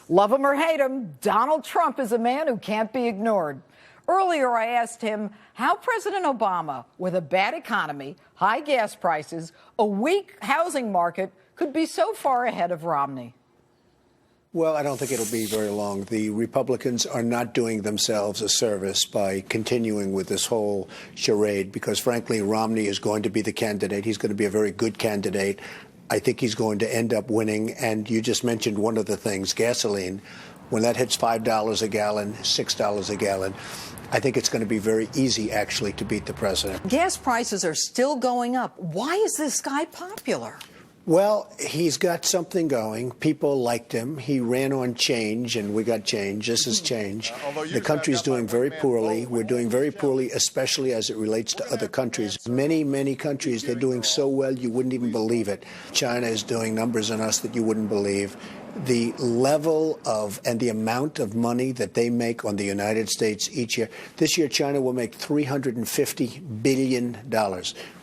Love him or hate him, Donald Trump is a man who can't be ignored. Earlier, I asked him how President Obama, with a bad economy, high gas prices, a weak housing market, could be so far ahead of Romney. Well, I don't think it'll be very long. The Republicans are not doing themselves a service by continuing with this whole charade because, frankly, Romney is going to be the candidate. He's going to be a very good candidate. I think he's going to end up winning. And you just mentioned one of the things, gasoline. When that hits $5 a gallon, $6 a gallon, I think it's going to be very easy, actually, to beat the president. Gas prices are still going up. Why is this guy popular? Well, he's got something going. People liked him. He ran on change, and we got change. This is change. The country's doing very poorly. We're doing very poorly, especially as it relates to other countries. Many, many countries, they're doing so well you wouldn't even believe it. China is doing numbers on us that you wouldn't believe. The level of and the amount of money that they make on the United States each year. This year, China will make $350 billion.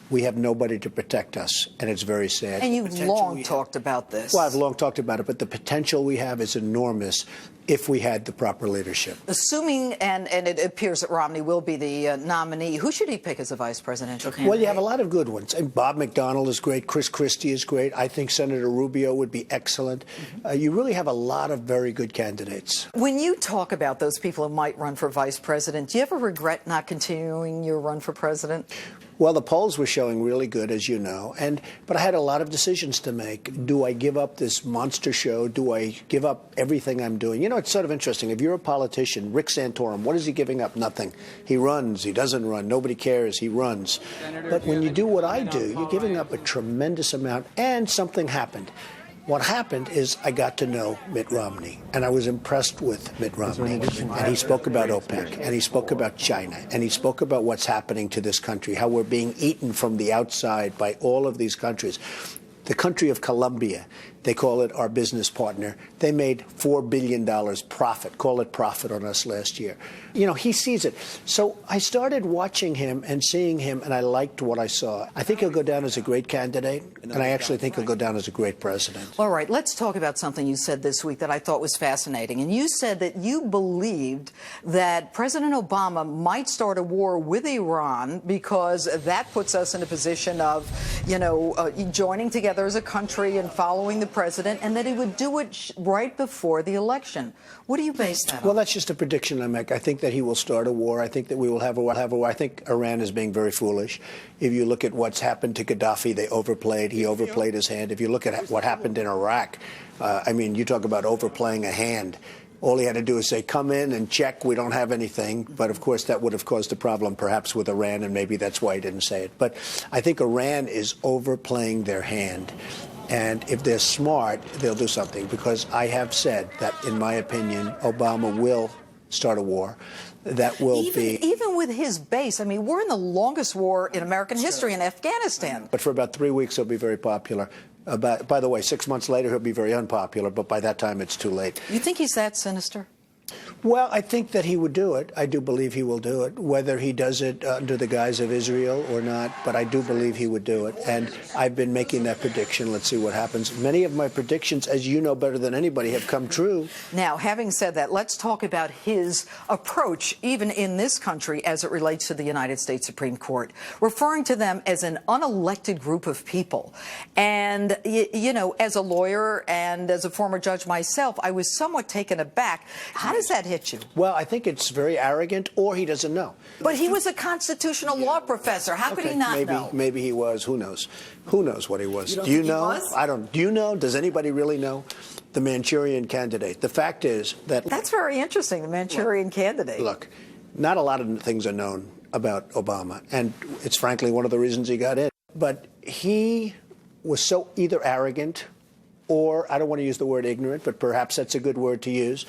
We have nobody to protect us, and it's very sad. And you've long talked about this. Well, I've long talked about it, but the potential we have is enormous if we had the proper leadership. Assuming, and it appears that Romney will be the nominee, who should he pick as a vice presidential candidate? Well, you have a lot of good ones. And Bob McDonnell is great. Chris Christie is great. I think Senator Rubio would be excellent. You really have a lot of very good candidates. When you talk about those people who might run for vice president, do you ever regret not continuing your run for president? Well, the polls were showing really good, as you know, but I had a lot of decisions to make. Do I give up this monster show? Do I give up everything I'm doing? You know, it's sort of interesting. If you're a politician, Rick Santorum, what is he giving up? Nothing. He runs. He doesn't run. Nobody cares. He runs. But when you do what I do, you're giving up a tremendous amount, and something happened. What happened is I got to know Mitt Romney, and I was impressed with Mitt Romney. And he spoke about OPEC, and he spoke about China, and he spoke about what's happening to this country, how we're being eaten from the outside by all of these countries. The country of Colombia, they call it our business partner. They made $4 billion profit, call it profit on us last year. You know, he sees it. So I started watching him and seeing him, and I liked what I saw. I think he'll go down as a great candidate, and I actually think he'll go down as a great president. All right, let's talk about something you said this week that I thought was fascinating. And you said that you believed that President Obama might start a war with Iran because that puts us in a position of, you know, joining together as a country and following the president, and that he would do it right before the election. What do you base that on? Well, that's just a prediction I make. I think that he will start a war. I think that we will have a war. I think Iran is being very foolish. If you look at what's happened to Gaddafi, they overplayed. He overplayed his hand. If you look at what happened in Iraq, I mean, you talk about overplaying a hand. All he had to do is say, come in and check, we don't have anything. But, of course, that would have caused a problem perhaps with Iran, and maybe that's why he didn't say it. But I think Iran is overplaying their hand. And if they're smart, they'll do something, because I have said that, in my opinion, Obama will start a war. That will even with his base. I mean, we're in the longest war in American history in Afghanistan. But for about 3 weeks, he'll be very popular. By the way, 6 months later, he'll be very unpopular, but by that time, it's too late. You think he's that sinister? Well, I think that he would do it. I do believe he will do it, whether he does it under the guise of Israel or not. But I do believe he would do it. And I've been making that prediction. Let's see what happens. Many of my predictions, as you know better than anybody, have come true. Now, having said that, let's talk about his approach, even in this country, as it relates to the United States Supreme Court, referring to them as an unelected group of people. And, you know, as a lawyer and as a former judge myself, I was somewhat taken aback. How does that hit you? Well, I think it's very arrogant, or he doesn't know. But he was a constitutional law professor. How could he not know? Maybe he was. Who knows? Who knows what he was? Do you know? I don't. Do you know? Does anybody really know? The Manchurian Candidate. The fact is that... That's very interesting, the Manchurian Candidate. Look, not a lot of things are known about Obama, and it's frankly one of the reasons he got in. But he was so either arrogant or, I don't want to use the word ignorant, but perhaps that's a good word to use,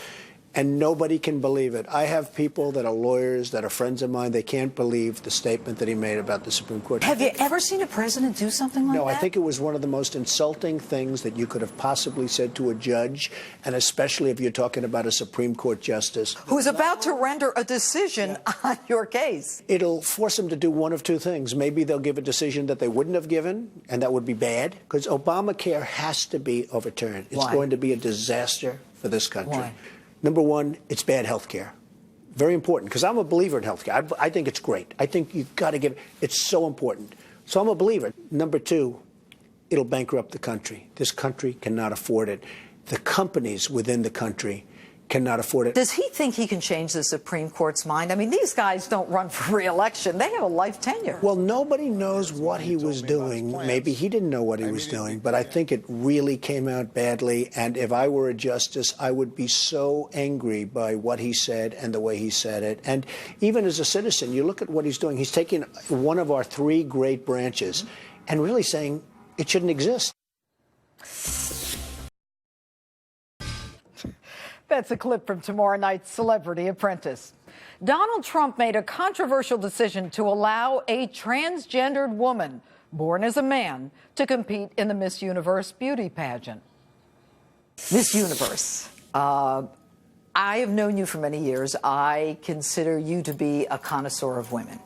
and nobody can believe it. I have people that are lawyers, that are friends of mine. They can't believe the statement that he made about the Supreme Court. Have you ever seen a president do something like that? No, I think it was one of the most insulting things that you could have possibly said to a judge, and especially if you're talking about a Supreme Court justice who's about to render a decision on your case. It'll force them to do one of two things. Maybe they'll give a decision that they wouldn't have given, and that would be bad, because Obamacare has to be overturned. It's going to be a disaster for for this country. Why? Number one, it's bad health care. Very important, because I'm a believer in health care. I think it's great. I think you've got to give it's so important. So I'm a believer. Number two, it'll bankrupt the country. This country cannot afford it. The companies within the country cannot afford it. Does he think he can change the Supreme Court's mind? I mean, these guys don't run for re-election. They have a life tenure. Well, nobody knows what he was doing. Maybe he didn't know what he was doing, but I think it really came out badly. And if I were a justice, I would be so angry by what he said and the way he said it. And even as a citizen, you look at what he's doing. He's taking one of our three great branches and really saying it shouldn't exist. That's a clip from tomorrow night's Celebrity Apprentice. Donald Trump made a controversial decision to allow a transgendered woman born as a man to compete in the Miss Universe beauty pageant. Miss Universe. I have known you for many years. I consider you to be a connoisseur of women.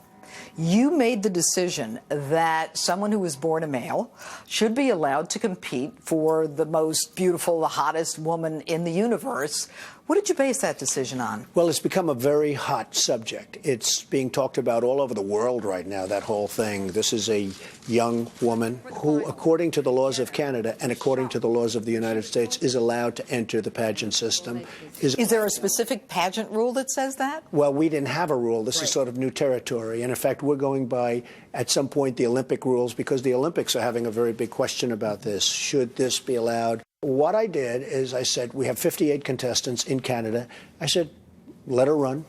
You made the decision that someone who was born a male should be allowed to compete for the most beautiful, the hottest woman in the universe. What did you base that decision on? Well, it's become a very hot subject. It's being talked about all over the world right now, that whole thing. This is a young woman who, according to the laws of Canada and according to the laws of the United States, is allowed to enter the pageant system. Is there a specific pageant rule that says that? Well, we didn't have a rule. This is sort of new territory. And in fact, we're going by, at some point, the Olympic rules, because the Olympics are having a very big question about this. Should this be allowed? What I did is I said, we have 58 contestants in Canada. I said, let her run,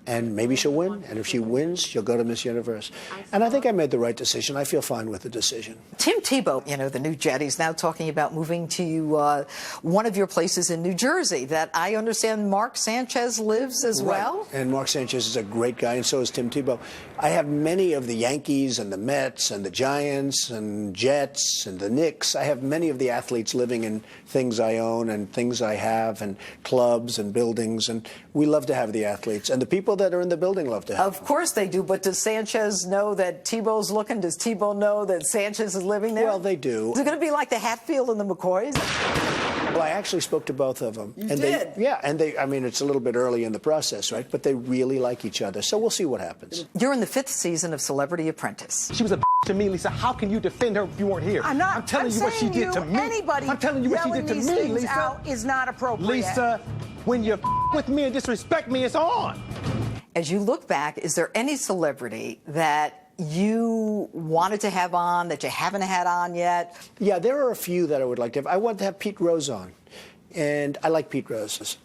and maybe she'll win. And if she wins, she'll go to Miss Universe. And I think I made the right decision. I feel fine with the decision. Tim Tebow, you know, the new jet, he's now talking about moving to one of your places in New Jersey that I understand Mark Sanchez lives as well. And Mark Sanchez is a great guy, and so is Tim Tebow. I have many of the Yankees and the Mets and the Giants and Jets and the Knicks. I have many of the athletes living in things I own and things I have and clubs and buildings. And we love to have the athletes. And the people that are in the building love to have them. Of course they do, but does Sanchez know that Tebow's looking? Does Tebow know that Sanchez is living there? Well, they do. Is it going to be like the Hatfield and the McCoys? Well, I actually spoke to both of them. You did? I mean, it's a little bit early in the process, right? But they really like each other. So we'll see what happens. You're in the 5th season of Celebrity Apprentice. She was a to me, Lisa. How can you defend her if you weren't here? I'm telling you what she did to me. Anybody I'm telling you what she did to me, Lisa. Out is not appropriate. Lisa, when you with me and disrespect me, it's on. As you look back, is there any celebrity that you wanted to have on that you haven't had on yet? Yeah, there are a few that I would like to have. I want to have Pete Rose on, and I like Pete Rose.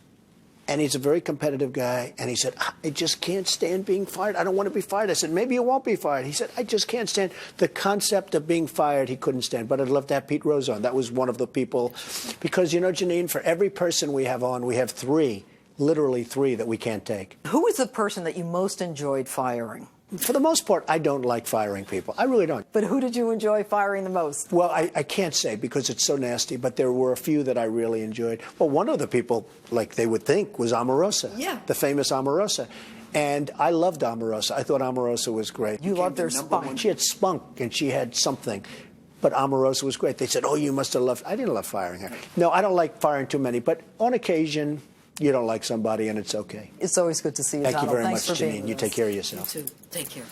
And he's a very competitive guy, and he said, I just can't stand being fired. I don't want to be fired. I said, maybe you won't be fired. He said, I just can't stand the concept of being fired. He couldn't stand, but I'd love to have Pete Rose on. That was one of the people, because, you know, Jeanine, for every person we have on, we have three, literally three, that we can't take. Who is the person that you most enjoyed firing? For the most part, I don't like firing people. I really don't. But who did you enjoy firing the most? Well, I can't say because it's so nasty, but there were a few that I really enjoyed. Well, one of the people, like they would think, was Omarosa. Yeah. The famous Omarosa. And I loved Omarosa. I thought Omarosa was great. You loved her spunk. She had spunk and she had something. But Omarosa was great. They said, oh, you must have loved. I didn't love firing her. No, I don't like firing too many. But on occasion, you don't like somebody and it's okay. It's always good to see you, Thank Donald. you very Thanks much, for being Jeanine. with You us. take care of yourself. You too. Take care.